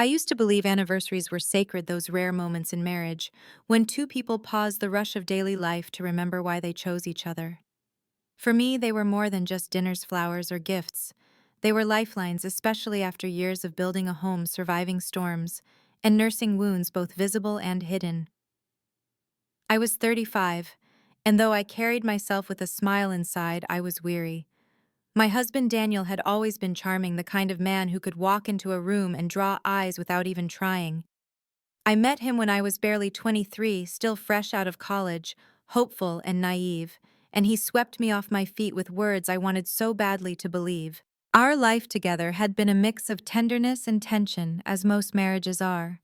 I used to believe anniversaries were sacred, those rare moments in marriage, when two people pause the rush of daily life to remember why they chose each other. For me, they were more than just dinners, flowers, or gifts. They were lifelines, especially after years of building a home, surviving storms, and nursing wounds both visible and hidden. I was 35, and though I carried myself with a smile inside, I was weary. My husband Daniel had always been charming, the kind of man who could walk into a room and draw eyes without even trying. I met him when I was barely 23, still fresh out of college, hopeful and naive, and he swept me off my feet with words I wanted so badly to believe. Our life together had been a mix of tenderness and tension, as most marriages are.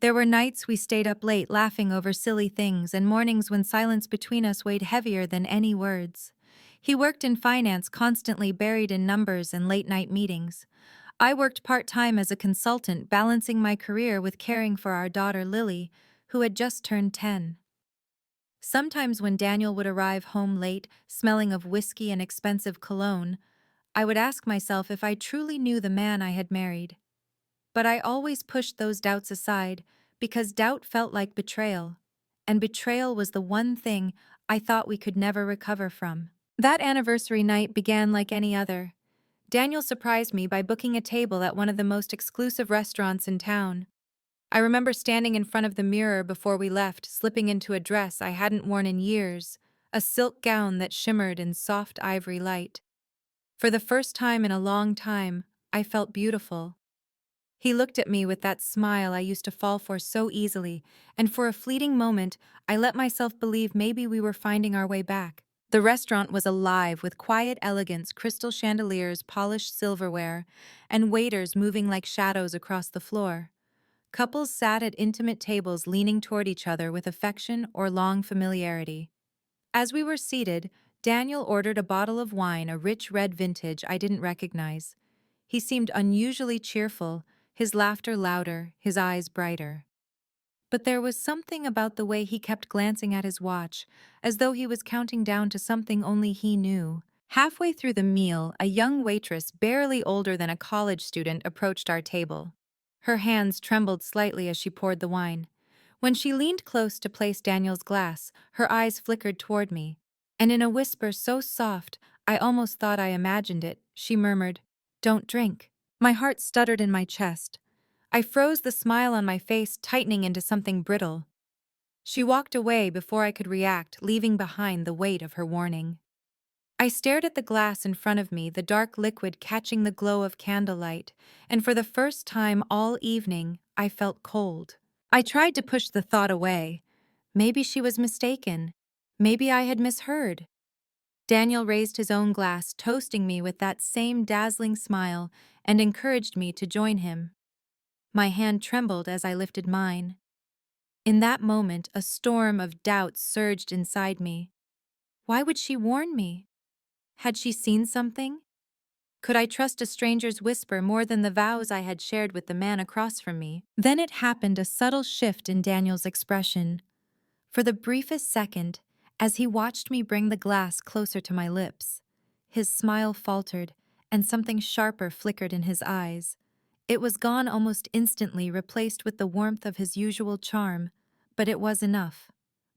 There were nights we stayed up late laughing over silly things and mornings when silence between us weighed heavier than any words. He worked in finance, constantly buried in numbers and late-night meetings. I worked part-time as a consultant, balancing my career with caring for our daughter Lily, who had just turned 10. Sometimes when Daniel would arrive home late, smelling of whiskey and expensive cologne, I would ask myself if I truly knew the man I had married. But I always pushed those doubts aside, because doubt felt like betrayal, and betrayal was the one thing I thought we could never recover from. That anniversary night began like any other. Daniel surprised me by booking a table at one of the most exclusive restaurants in town. I remember standing in front of the mirror before we left, slipping into a dress I hadn't worn in years, a silk gown that shimmered in soft ivory light. For the first time in a long time, I felt beautiful. He looked at me with that smile I used to fall for so easily, and for a fleeting moment, I let myself believe maybe we were finding our way back. The restaurant was alive with quiet elegance, crystal chandeliers, polished silverware, and waiters moving like shadows across the floor. Couples sat at intimate tables leaning toward each other with affection or long familiarity. As we were seated, Daniel ordered a bottle of wine, a rich red vintage I didn't recognize. He seemed unusually cheerful, his laughter louder, his eyes brighter. But there was something about the way he kept glancing at his watch, as though he was counting down to something only he knew. Halfway through the meal, a young waitress, barely older than a college student, approached our table. Her hands trembled slightly as she poured the wine. When she leaned close to place Daniel's glass, her eyes flickered toward me, and in a whisper so soft I almost thought I imagined it, she murmured, "Don't drink." My heart stuttered in my chest. I froze, the smile on my face tightening into something brittle. She walked away before I could react, leaving behind the weight of her warning. I stared at the glass in front of me, the dark liquid catching the glow of candlelight, and for the first time all evening, I felt cold. I tried to push the thought away. Maybe she was mistaken. Maybe I had misheard. Daniel raised his own glass, toasting me with that same dazzling smile, and encouraged me to join him. My hand trembled as I lifted mine. In that moment, a storm of doubts surged inside me. Why would she warn me? Had she seen something? Could I trust a stranger's whisper more than the vows I had shared with the man across from me? Then it happened, a subtle shift in Daniel's expression. For the briefest second, as he watched me bring the glass closer to my lips, his smile faltered, and something sharper flickered in his eyes. It was gone almost instantly, replaced with the warmth of his usual charm, but it was enough.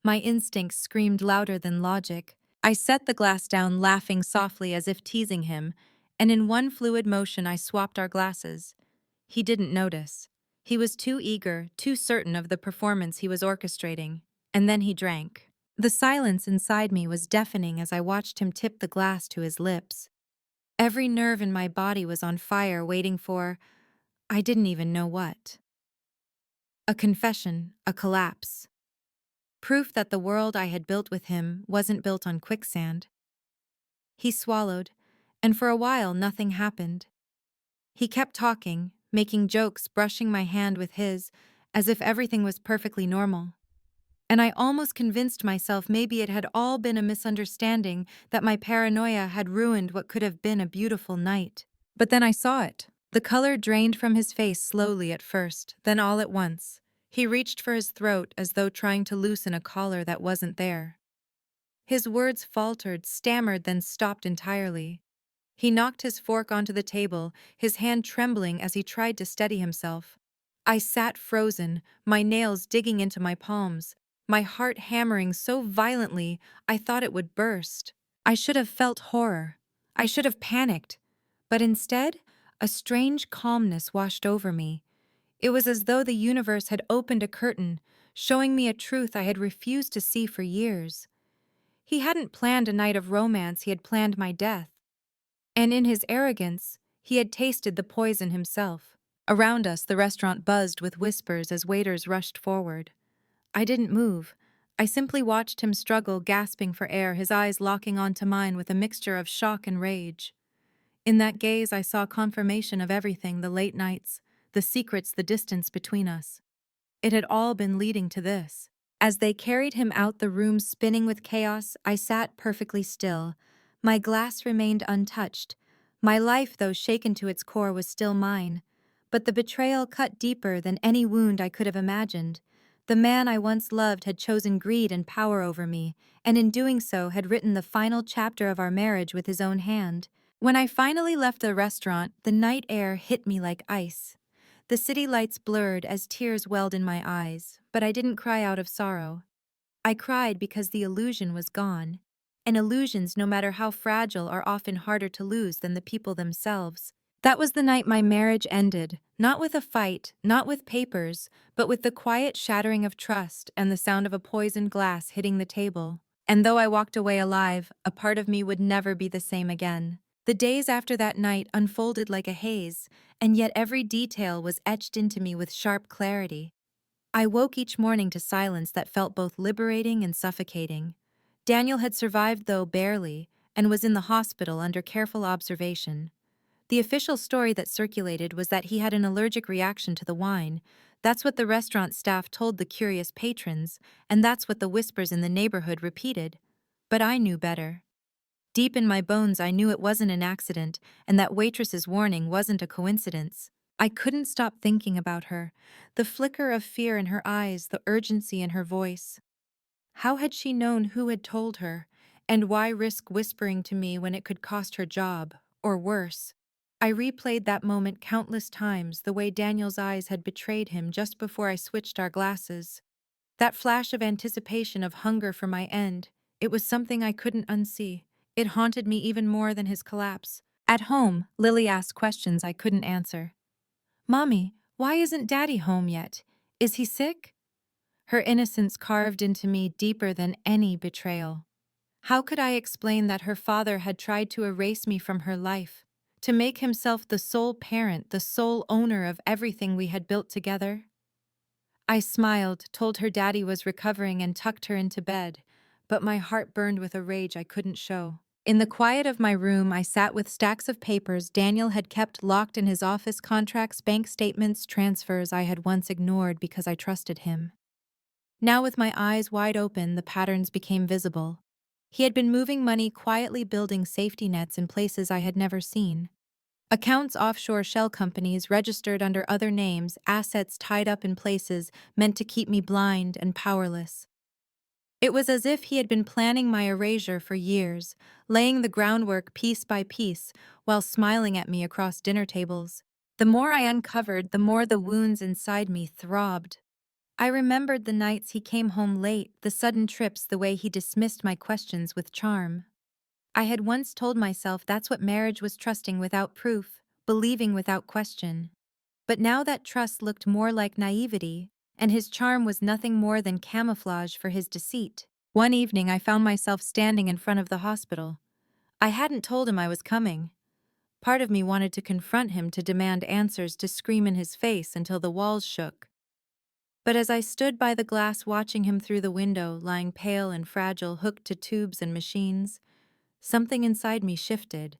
My instincts screamed louder than logic. I set the glass down, laughing softly as if teasing him, and in one fluid motion I swapped our glasses. He didn't notice. He was too eager, too certain of the performance he was orchestrating. And then he drank. The silence inside me was deafening as I watched him tip the glass to his lips. Every nerve in my body was on fire, waiting for, I didn't even know what. A confession, a collapse. Proof that the world I had built with him wasn't built on quicksand. He swallowed, and for a while nothing happened. He kept talking, making jokes, brushing my hand with his, as if everything was perfectly normal. And I almost convinced myself maybe it had all been a misunderstanding, that my paranoia had ruined what could have been a beautiful night. But then I saw it. The color drained from his face slowly at first, then all at once. He reached for his throat as though trying to loosen a collar that wasn't there. His words faltered, stammered, then stopped entirely. He knocked his fork onto the table, his hand trembling as he tried to steady himself. I sat frozen, my nails digging into my palms, my heart hammering so violently I thought it would burst. I should have felt horror. I should have panicked. But instead, a strange calmness washed over me. It was as though the universe had opened a curtain, showing me a truth I had refused to see for years. He hadn't planned a night of romance, he had planned my death. And in his arrogance, he had tasted the poison himself. Around us, the restaurant buzzed with whispers as waiters rushed forward. I didn't move. I simply watched him struggle, gasping for air, his eyes locking onto mine with a mixture of shock and rage. In that gaze, I saw confirmation of everything: the late nights, the secrets, the distance between us. It had all been leading to this. As they carried him out, the room spinning with chaos, I sat perfectly still. My glass remained untouched. My life, though shaken to its core, was still mine. But the betrayal cut deeper than any wound I could have imagined. The man I once loved had chosen greed and power over me, and in doing so had written the final chapter of our marriage with his own hand. When I finally left the restaurant, the night air hit me like ice. The city lights blurred as tears welled in my eyes, but I didn't cry out of sorrow. I cried because the illusion was gone. And illusions, no matter how fragile, are often harder to lose than the people themselves. That was the night my marriage ended, not with a fight, not with papers, but with the quiet shattering of trust and the sound of a poisoned glass hitting the table. And though I walked away alive, a part of me would never be the same again. The days after that night unfolded like a haze, and yet every detail was etched into me with sharp clarity. I woke each morning to silence that felt both liberating and suffocating. Daniel had survived, though barely, and was in the hospital under careful observation. The official story that circulated was that he had an allergic reaction to the wine. That's what the restaurant staff told the curious patrons, and that's what the whispers in the neighborhood repeated. But I knew better. Deep in my bones, I knew it wasn't an accident, and that Waitress's warning wasn't a coincidence. I couldn't stop thinking about her, the flicker of fear in her eyes, the urgency in her voice. How had she known who had told her, and why risk whispering to me when it could cost her job, or worse? I replayed that moment countless times, the way Daniel's eyes had betrayed him just before I switched our glasses. That flash of anticipation, of hunger for my end, it was something I couldn't unsee. It haunted me even more than his collapse. At home, Lily asked questions I couldn't answer. "Mommy, why isn't Daddy home yet? Is he sick?" Her innocence carved into me deeper than any betrayal. How could I explain that her father had tried to erase me from her life, to make himself the sole parent, the sole owner of everything we had built together? I smiled, told her Daddy was recovering, and tucked her into bed, but my heart burned with a rage I couldn't show. In the quiet of my room, I sat with stacks of papers Daniel had kept locked in his office: contracts, bank statements, transfers I had once ignored because I trusted him. Now, with my eyes wide open, the patterns became visible. He had been moving money quietly, building safety nets in places I had never seen. Accounts offshore, shell companies registered under other names, assets tied up in places meant to keep me blind and powerless. It was as if he had been planning my erasure for years, laying the groundwork piece by piece while smiling at me across dinner tables. The more I uncovered, the more the wounds inside me throbbed. I remembered the nights he came home late, the sudden trips, the way he dismissed my questions with charm. I had once told myself that's what marriage was: trusting without proof, believing without question. But now that trust looked more like naivety, and his charm was nothing more than camouflage for his deceit. One evening, I found myself standing in front of the hospital. I hadn't told him I was coming. Part of me wanted to confront him, to demand answers, to scream in his face until the walls shook. But as I stood by the glass watching him through the window, lying pale and fragile, hooked to tubes and machines, something inside me shifted.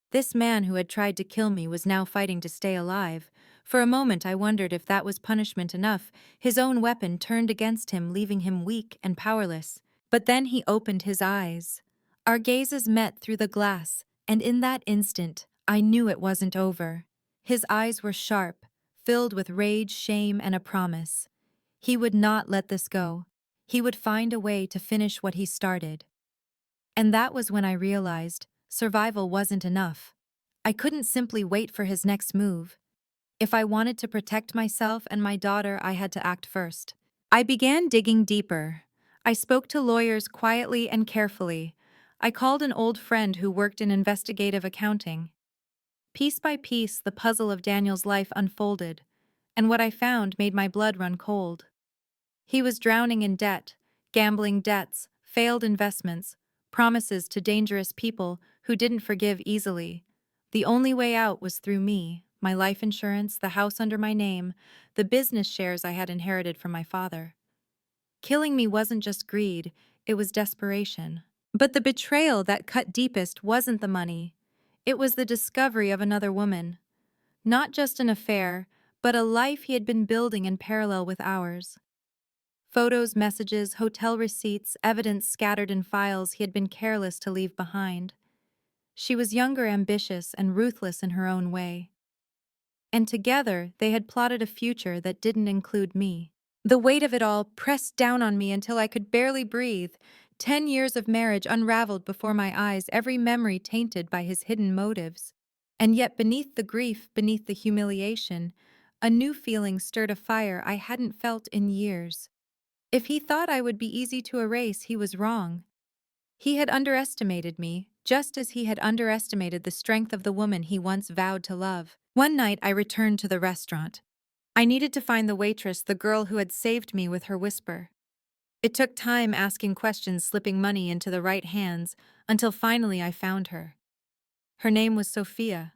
This man who had tried to kill me was now fighting to stay alive. For a moment I wondered if that was punishment enough, his own weapon turned against him, leaving him weak and powerless. But then he opened his eyes. Our gazes met through the glass, and in that instant, I knew it wasn't over. His eyes were sharp, filled with rage, shame, and a promise. He would not let this go. He would find a way to finish what he started. And that was when I realized survival wasn't enough. I couldn't simply wait for his next move. If I wanted to protect myself and my daughter, I had to act first. I began digging deeper. I spoke to lawyers quietly and carefully. I called an old friend who worked in investigative accounting. Piece by piece, the puzzle of Daniel's life unfolded, and what I found made my blood run cold. He was drowning in debt, gambling debts, failed investments, promises to dangerous people who didn't forgive easily. The only way out was through me, my life insurance, the house under my name, the business shares I had inherited from my father. Killing me wasn't just greed, it was desperation. But the betrayal that cut deepest wasn't the money. It was the discovery of another woman. Not just an affair, but a life he had been building in parallel with ours. Photos, messages, hotel receipts, evidence scattered in files he had been careless to leave behind. She was younger, ambitious, and ruthless in her own way. And together, they had plotted a future that didn't include me. The weight of it all pressed down on me until I could barely breathe. 10 years of marriage unraveled before my eyes, every memory tainted by his hidden motives. And yet beneath the grief, beneath the humiliation, a new feeling stirred a fire I hadn't felt in years. If he thought I would be easy to erase, he was wrong. He had underestimated me, just as he had underestimated the strength of the woman he once vowed to love. One night I returned to the restaurant. I needed to find the waitress, the girl who had saved me with her whisper. It took time, asking questions, slipping money into the right hands, until finally I found her. Her name was Sophia.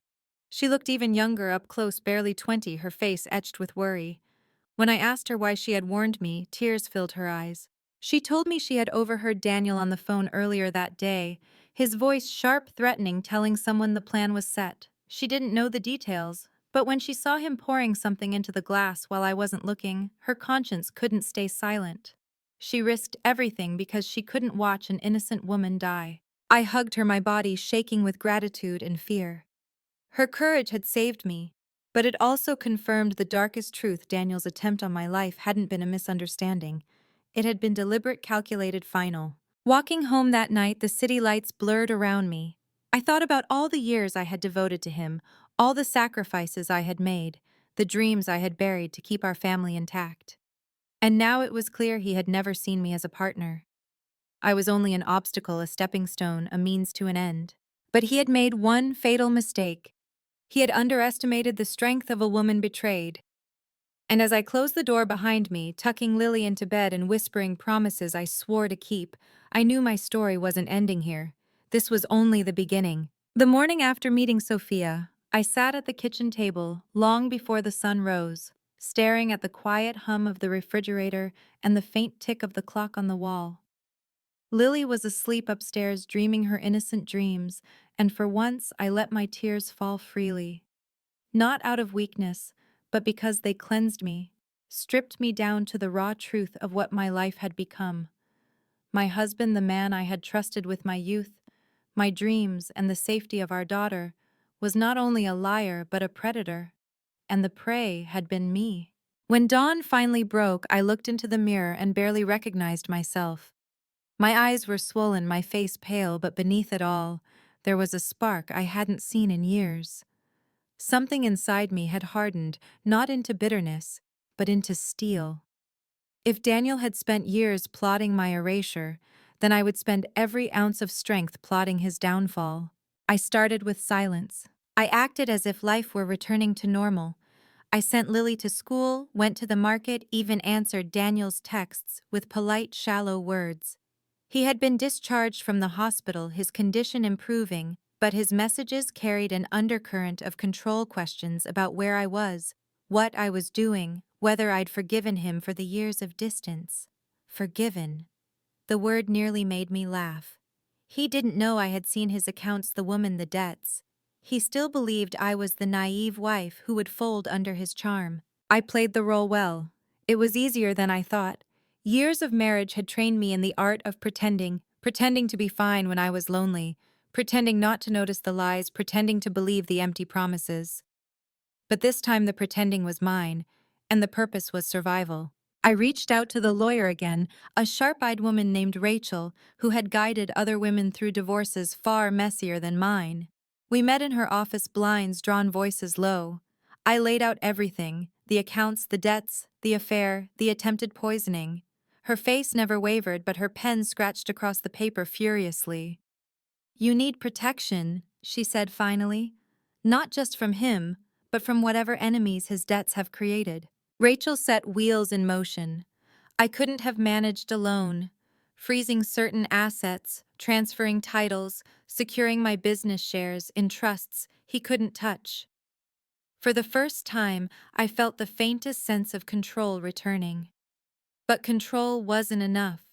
She looked even younger up close, barely 20, her face etched with worry. When I asked her why she had warned me, tears filled her eyes. She told me she had overheard Daniel on the phone earlier that day, his voice sharp, threatening, telling someone the plan was set. She didn't know the details, but when she saw him pouring something into the glass while I wasn't looking, her conscience couldn't stay silent. She risked everything because she couldn't watch an innocent woman die. I hugged her, my body shaking with gratitude and fear. Her courage had saved me, but it also confirmed the darkest truth: Daniel's attempt on my life hadn't been a misunderstanding. It had been deliberate, calculated, final. Walking home that night, the city lights blurred around me. I thought about all the years I had devoted to him, all the sacrifices I had made, the dreams I had buried to keep our family intact. And now it was clear he had never seen me as a partner. I was only an obstacle, a stepping stone, a means to an end. But he had made one fatal mistake. He had underestimated the strength of a woman betrayed. And as I closed the door behind me, tucking Lily into bed and whispering promises I swore to keep, I knew my story wasn't ending here. This was only the beginning. The morning after meeting Sophia, I sat at the kitchen table long before the sun rose, staring at the quiet hum of the refrigerator and the faint tick of the clock on the wall. Lily was asleep upstairs, dreaming her innocent dreams, and for once I let my tears fall freely. Not out of weakness, but because they cleansed me, stripped me down to the raw truth of what my life had become. My husband, the man I had trusted with my youth, my dreams, and the safety of our daughter, was not only a liar but a predator, and the prey had been me. When dawn finally broke, I looked into the mirror and barely recognized myself. My eyes were swollen, my face pale, but beneath it all, there was a spark I hadn't seen in years. Something inside me had hardened, not into bitterness, but into steel. If Daniel had spent years plotting my erasure, then I would spend every ounce of strength plotting his downfall. I started with silence. I acted as if life were returning to normal. I sent Lily to school, went to the market, even answered Daniel's texts with polite, shallow words. He had been discharged from the hospital, his condition improving, but his messages carried an undercurrent of control, questions about where I was, what I was doing, whether I'd forgiven him for the years of distance. Forgiven. The word nearly made me laugh. He didn't know I had seen his accounts, the woman, the debts. He still believed I was the naive wife who would fold under his charm. I played the role well. It was easier than I thought. Years of marriage had trained me in the art of pretending to be fine when I was lonely, pretending not to notice the lies, pretending to believe the empty promises. But this time the pretending was mine, and the purpose was survival. I reached out to the lawyer again, a sharp-eyed woman named Rachel, who had guided other women through divorces far messier than mine. We met in her office, blinds drawn, voices low. I laid out everything: the accounts, the debts, the affair, the attempted poisoning. Her face never wavered, but her pen scratched across the paper furiously. "You need protection," she said finally. "Not just from him, but from whatever enemies his debts have created." Rachel set wheels in motion. I couldn't have managed alone. Freezing certain assets, transferring titles, securing my business shares in trusts he couldn't touch. For the first time, I felt the faintest sense of control returning. But control wasn't enough.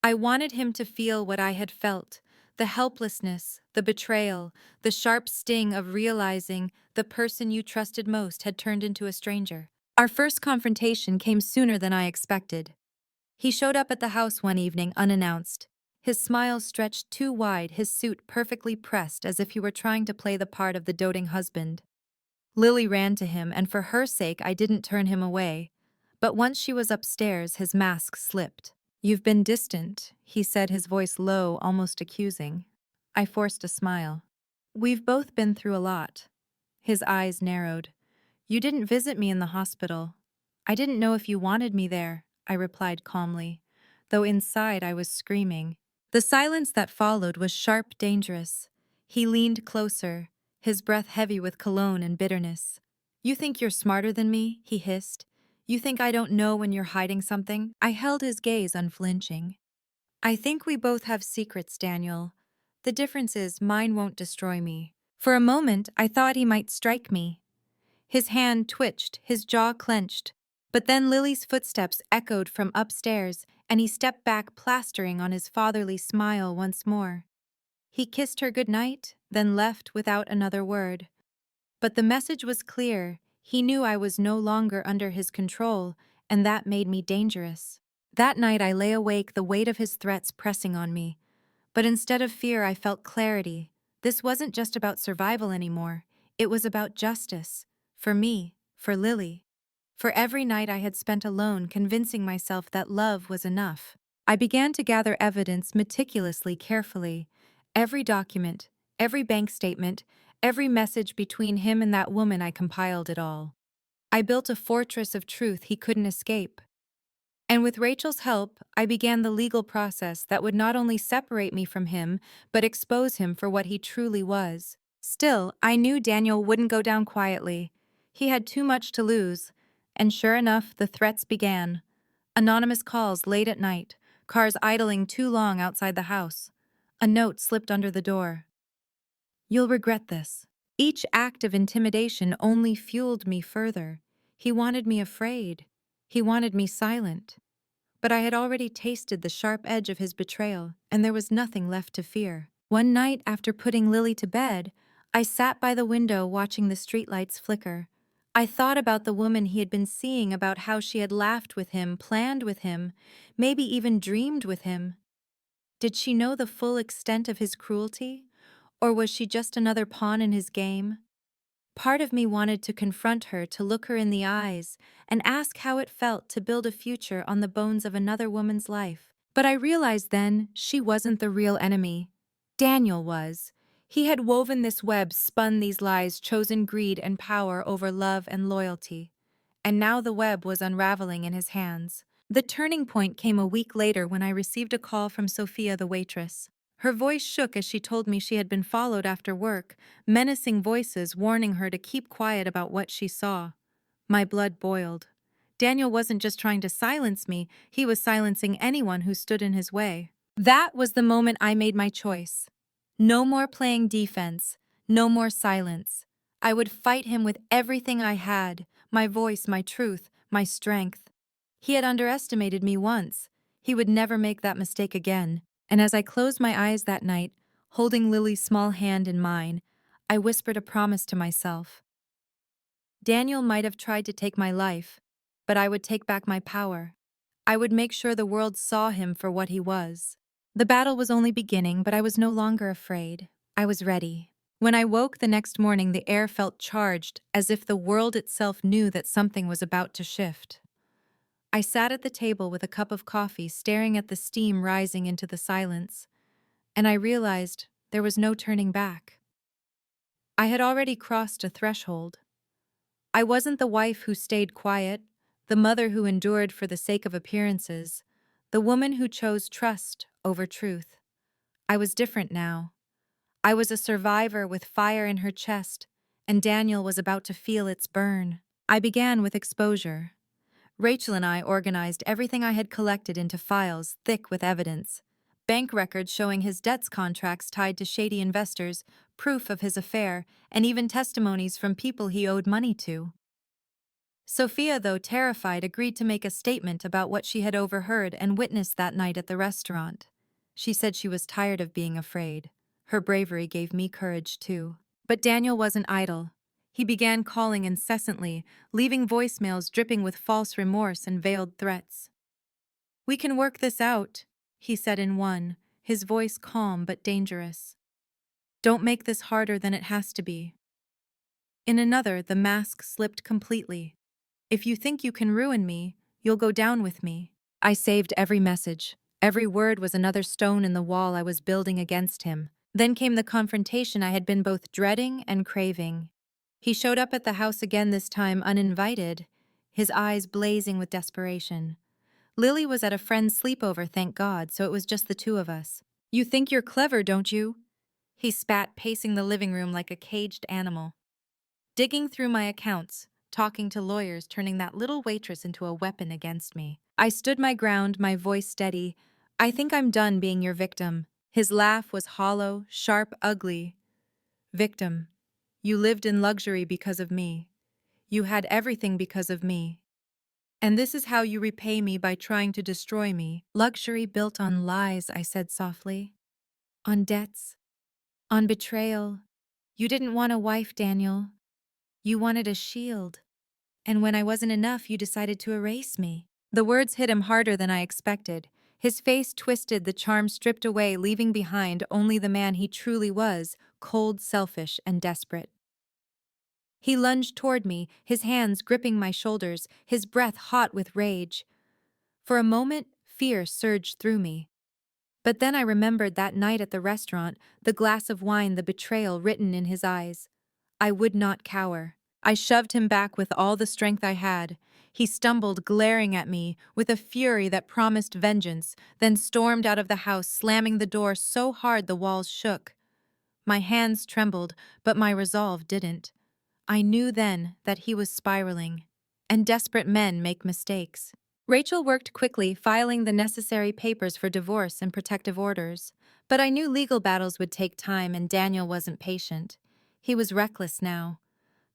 I wanted him to feel what I had felt: the helplessness, the betrayal, the sharp sting of realizing the person you trusted most had turned into a stranger. Our first confrontation came sooner than I expected. He showed up at the house one evening unannounced. His smile stretched too wide, his suit perfectly pressed as if he were trying to play the part of the doting husband. Lily ran to him, and for her sake I didn't turn him away. But once she was upstairs, his mask slipped. "You've been distant," he said, his voice low, almost accusing. I forced a smile. "We've both been through a lot." His eyes narrowed. "You didn't visit me in the hospital. I didn't know if you wanted me there," I replied calmly, though inside I was screaming. The silence that followed was sharp, dangerous. He leaned closer, his breath heavy with cologne and bitterness. "You think you're smarter than me?" he hissed. "You think I don't know when you're hiding something?" I held his gaze unflinching. "I think we both have secrets, Daniel. The difference is mine won't destroy me." For a moment, I thought he might strike me. His hand twitched, his jaw clenched. But then Lily's footsteps echoed from upstairs, and he stepped back, plastering on his fatherly smile once more. He kissed her goodnight, then left without another word. But the message was clear. He knew I was no longer under his control, and that made me dangerous. That night I lay awake, the weight of his threats pressing on me. But instead of fear, I felt clarity. This wasn't just about survival anymore. It was about justice. For me, for Lily. For every night I had spent alone convincing myself that love was enough. I began to gather evidence meticulously, carefully. Every document, every bank statement, every message between him and that woman. I compiled it all. I built a fortress of truth he couldn't escape. And with Rachel's help, I began the legal process that would not only separate me from him, but expose him for what he truly was. Still, I knew Daniel wouldn't go down quietly. He had too much to lose. And sure enough, the threats began. Anonymous calls late at night, cars idling too long outside the house. A note slipped under the door. "You'll regret this." Each act of intimidation only fueled me further. He wanted me afraid. He wanted me silent. But I had already tasted the sharp edge of his betrayal, and there was nothing left to fear. One night, after putting Lily to bed, I sat by the window watching the streetlights flicker. I thought about the woman he had been seeing, about how she had laughed with him, planned with him, maybe even dreamed with him. Did she know the full extent of his cruelty? Or was she just another pawn in his game? Part of me wanted to confront her, to look her in the eyes, and ask how it felt to build a future on the bones of another woman's life. But I realized then she wasn't the real enemy. Daniel was. He had woven this web, spun these lies, chosen greed and power over love and loyalty. And now the web was unraveling in his hands. The turning point came a week later when I received a call from Sophia, the waitress. Her voice shook as she told me she had been followed after work, menacing voices warning her to keep quiet about what she saw. My blood boiled. Daniel wasn't just trying to silence me, he was silencing anyone who stood in his way. That was the moment I made my choice. No more playing defense, no more silence. I would fight him with everything I had: my voice, my truth, my strength. He had underestimated me once. He would never make that mistake again. And as I closed my eyes that night, holding Lily's small hand in mine, I whispered a promise to myself. Daniel might have tried to take my life, but I would take back my power. I would make sure the world saw him for what he was. The battle was only beginning, but I was no longer afraid. I was ready. When I woke the next morning, the air felt charged, as if the world itself knew that something was about to shift. I sat at the table with a cup of coffee, staring at the steam rising into the silence, and I realized there was no turning back. I had already crossed a threshold. I wasn't the wife who stayed quiet, the mother who endured for the sake of appearances, the woman who chose trust over truth. I was different now. I was a survivor with fire in her chest, and Daniel was about to feel its burn. I began with exposure. Rachel and I organized everything I had collected into files thick with evidence. Bank records showing his debts contracts tied to shady investors, proof of his affair, and even testimonies from people he owed money to. Sophia, though terrified, agreed to make a statement about what she had overheard and witnessed that night at the restaurant. She said she was tired of being afraid. Her bravery gave me courage, too. But Daniel wasn't idle. He began calling incessantly, leaving voicemails dripping with false remorse and veiled threats. "We can work this out," he said in one, his voice calm but dangerous. "Don't make this harder than it has to be." In another, the mask slipped completely. "If you think you can ruin me, you'll go down with me." I saved every message. Every word was another stone in the wall I was building against him. Then came the confrontation I had been both dreading and craving. He showed up at the house again, this time uninvited, his eyes blazing with desperation. Lily was at a friend's sleepover, thank God, so it was just the two of us. "You think you're clever, don't you?" He spat, pacing the living room like a caged animal. "Digging through my accounts, talking to lawyers, turning that little waitress into a weapon against me." I stood my ground, my voice steady. "I think I'm done being your victim." His laugh was hollow, sharp, ugly. "Victim. You lived in luxury because of me. You had everything because of me. And this is how you repay me, by trying to destroy me." "Luxury built on lies," I said softly. "On debts. On betrayal. You didn't want a wife, Daniel. You wanted a shield. And when I wasn't enough, you decided to erase me." The words hit him harder than I expected. His face twisted, the charm stripped away, leaving behind only the man he truly was, cold, selfish, and desperate. He lunged toward me, his hands gripping my shoulders, his breath hot with rage. For a moment, fear surged through me. But then I remembered that night at the restaurant, the glass of wine, the betrayal written in his eyes. I would not cower. I shoved him back with all the strength I had. He stumbled, glaring at me, with a fury that promised vengeance, then stormed out of the house, slamming the door so hard the walls shook. My hands trembled, but my resolve didn't. I knew then that he was spiraling, and desperate men make mistakes. Rachel worked quickly, filing the necessary papers for divorce and protective orders. But I knew legal battles would take time, and Daniel wasn't patient. He was reckless now.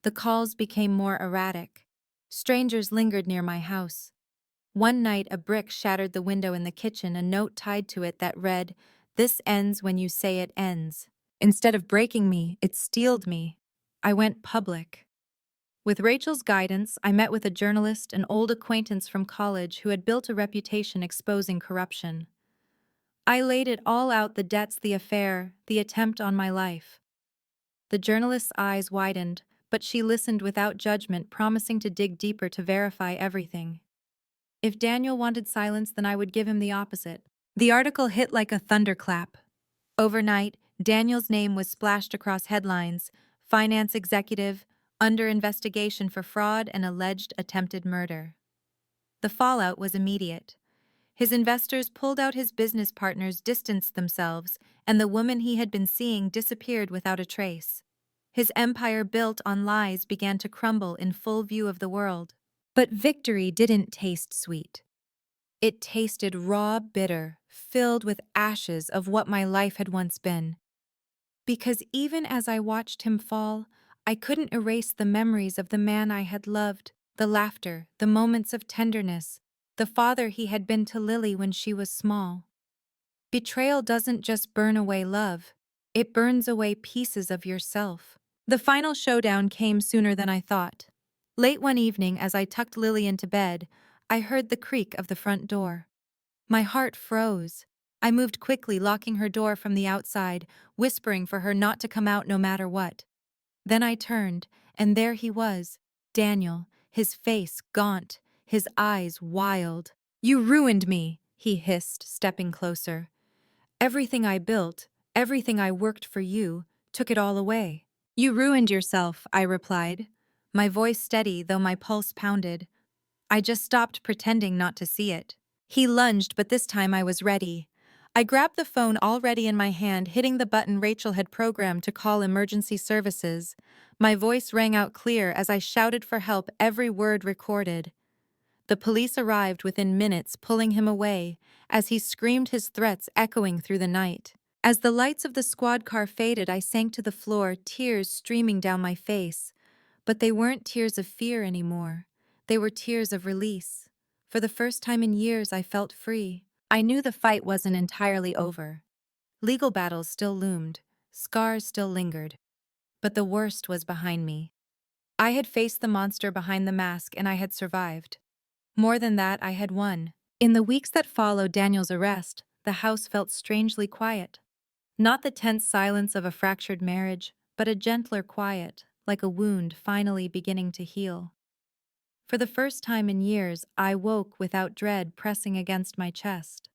The calls became more erratic. Strangers lingered near my house. One night, a brick shattered the window in the kitchen, a note tied to it that read, "This ends when you say it ends." Instead of breaking me, it steeled me. I went public. With Rachel's guidance, I met with a journalist, an old acquaintance from college who had built a reputation exposing corruption. I laid it all out: the debts, the affair, the attempt on my life. The journalist's eyes widened, but she listened without judgment, promising to dig deeper to verify everything. If Daniel wanted silence, then I would give him the opposite. The article hit like a thunderclap. Overnight, Daniel's name was splashed across headlines: finance executive, under investigation for fraud and alleged attempted murder. The fallout was immediate. His investors pulled out, his business partners distanced themselves, and the woman he had been seeing disappeared without a trace. His empire built on lies began to crumble in full view of the world. But victory didn't taste sweet. It tasted raw, bitter, filled with ashes of what my life had once been. Because even as I watched him fall, I couldn't erase the memories of the man I had loved, the laughter, the moments of tenderness, the father he had been to Lily when she was small. Betrayal doesn't just burn away love, it burns away pieces of yourself. The final showdown came sooner than I thought. Late one evening, as I tucked Lily into bed, I heard the creak of the front door. My heart froze. I moved quickly, locking her door from the outside, whispering for her not to come out no matter what. Then I turned, and there he was, Daniel, his face gaunt, his eyes wild. "You ruined me," he hissed, stepping closer. "Everything I built, everything I worked for you, took it all away." "You ruined yourself," I replied. my voice steady though my pulse pounded. I just stopped pretending not to see it. He lunged, but this time I was ready. I grabbed the phone already in my hand, hitting the button Rachel had programmed to call emergency services. My voice rang out clear as I shouted for help, every word recorded. The police arrived within minutes, pulling him away, as he screamed, his threats echoing through the night. As the lights of the squad car faded, I sank to the floor, tears streaming down my face. But they weren't tears of fear anymore. They were tears of release. For the first time in years, I felt free. I knew the fight wasn't entirely over. Legal battles still loomed, scars still lingered. But the worst was behind me. I had faced the monster behind the mask, and I had survived. More than that, I had won. In the weeks that followed Daniel's arrest, the house felt strangely quiet. Not the tense silence of a fractured marriage, but a gentler quiet, like a wound finally beginning to heal. For the first time in years, I woke without dread pressing against my chest.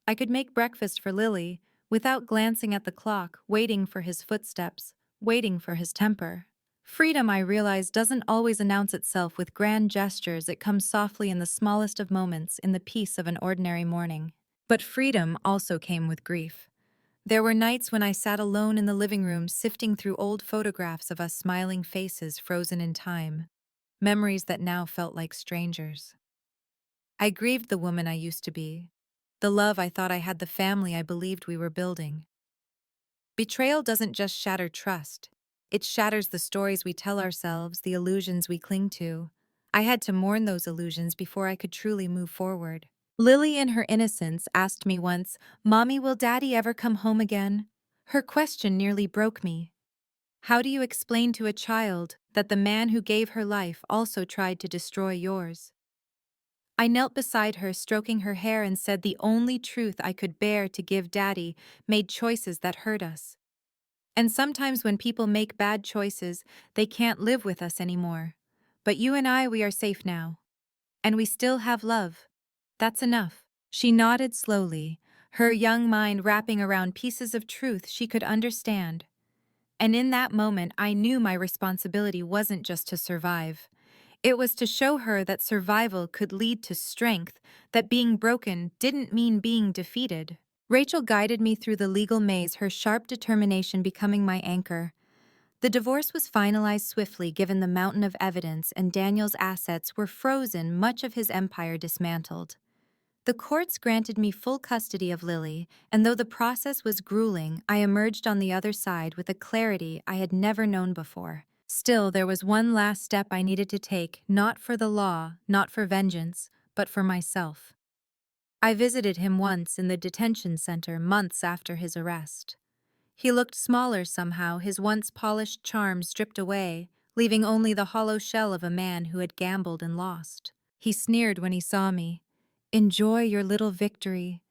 I could make breakfast for Lily, without glancing at the clock, waiting for his footsteps, waiting for his temper. Freedom, I realize, doesn't always announce itself with grand gestures. It comes softly in the smallest of moments, in the peace of an ordinary morning. But freedom also came with grief. There were nights when I sat alone in the living room, sifting through old photographs of us smiling faces frozen in time, memories that now felt like strangers. I grieved the woman I used to be, the love I thought I had, the family I believed we were building. Betrayal doesn't just shatter trust, it shatters the stories we tell ourselves, the illusions we cling to. I had to mourn those illusions before I could truly move forward. Lily, in her innocence, asked me once, "Mommy, will Daddy ever come home again?" Her question nearly broke me. How do you explain to a child that the man who gave her life also tried to destroy yours? I knelt beside her, stroking her hair, and said the only truth I could bear to give: Daddy made choices that hurt us. And sometimes when people make bad choices, they can't live with us anymore. But you and I, we are safe now. And we still have love. That's enough. She nodded slowly, her young mind wrapping around pieces of truth she could understand. And in that moment, I knew my responsibility wasn't just to survive. It was to show her that survival could lead to strength, that being broken didn't mean being defeated. Rachel guided me through the legal maze, her sharp determination becoming my anchor. The divorce was finalized swiftly given the mountain of evidence, and Daniel's assets were frozen, much of his empire dismantled. The courts granted me full custody of Lily, and though the process was grueling, I emerged on the other side with a clarity I had never known before. Still, there was one last step I needed to take, not for the law, not for vengeance, but for myself. I visited him once in the detention center months after his arrest. He looked smaller somehow, his once polished charm stripped away, leaving only the hollow shell of a man who had gambled and lost. He sneered when he saw me. "Enjoy your little victory.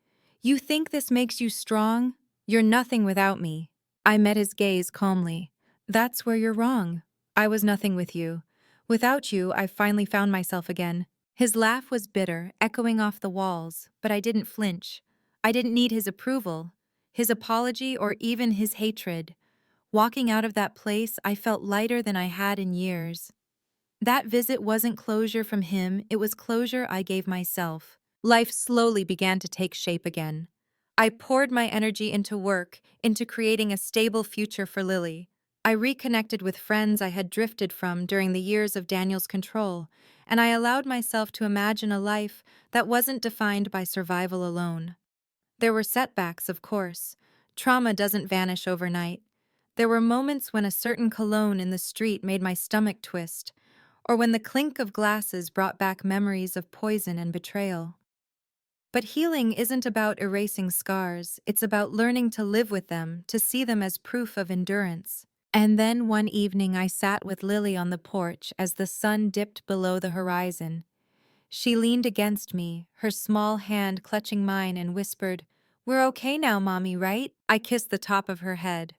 You think this makes you strong? You're nothing without me." I met his gaze calmly. "That's where you're wrong. I was nothing with you. Without you, I finally found myself again." His laugh was bitter, echoing off the walls, but I didn't flinch. I didn't need his approval, his apology, or even his hatred. Walking out of that place, I felt lighter than I had in years. That visit wasn't closure from him, it was closure I gave myself. Life slowly began to take shape again. I poured my energy into work, into creating a stable future for Lily. I reconnected with friends I had drifted from during the years of Daniel's control, and I allowed myself to imagine a life that wasn't defined by survival alone. There were setbacks, of course. Trauma doesn't vanish overnight. There were moments when a certain cologne in the street made my stomach twist, or when the clink of glasses brought back memories of poison and betrayal. But healing isn't about erasing scars, it's about learning to live with them, to see them as proof of endurance. And then one evening I sat with Lily on the porch as the sun dipped below the horizon. She leaned against me, her small hand clutching mine, and whispered, "We're okay now, Mommy, right?" I kissed the top of her head.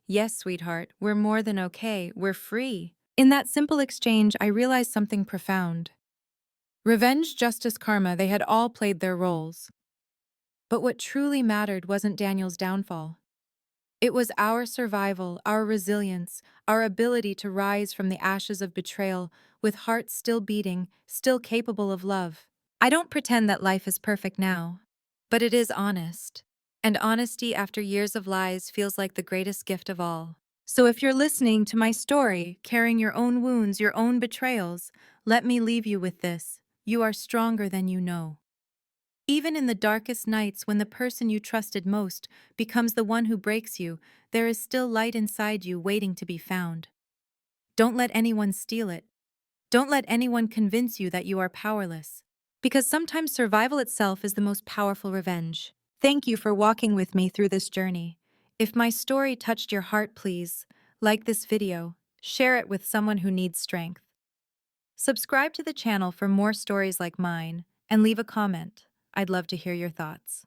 "Yes, sweetheart, we're more than okay, we're free." In that simple exchange, I realized something profound. Revenge, justice, karma, they had all played their roles. But what truly mattered wasn't Daniel's downfall. It was our survival, our resilience, our ability to rise from the ashes of betrayal with hearts still beating, still capable of love. I don't pretend that life is perfect now, but it is honest. And honesty after years of lies feels like the greatest gift of all. So if you're listening to my story, carrying your own wounds, your own betrayals, let me leave you with this. You are stronger than you know. Even in the darkest nights when the person you trusted most becomes the one who breaks you, there is still light inside you waiting to be found. Don't let anyone steal it. Don't let anyone convince you that you are powerless. Because sometimes survival itself is the most powerful revenge. Thank you for walking with me through this journey. If my story touched your heart, please like this video, share it with someone who needs strength. Subscribe to the channel for more stories like mine, and leave a comment. I'd love to hear your thoughts.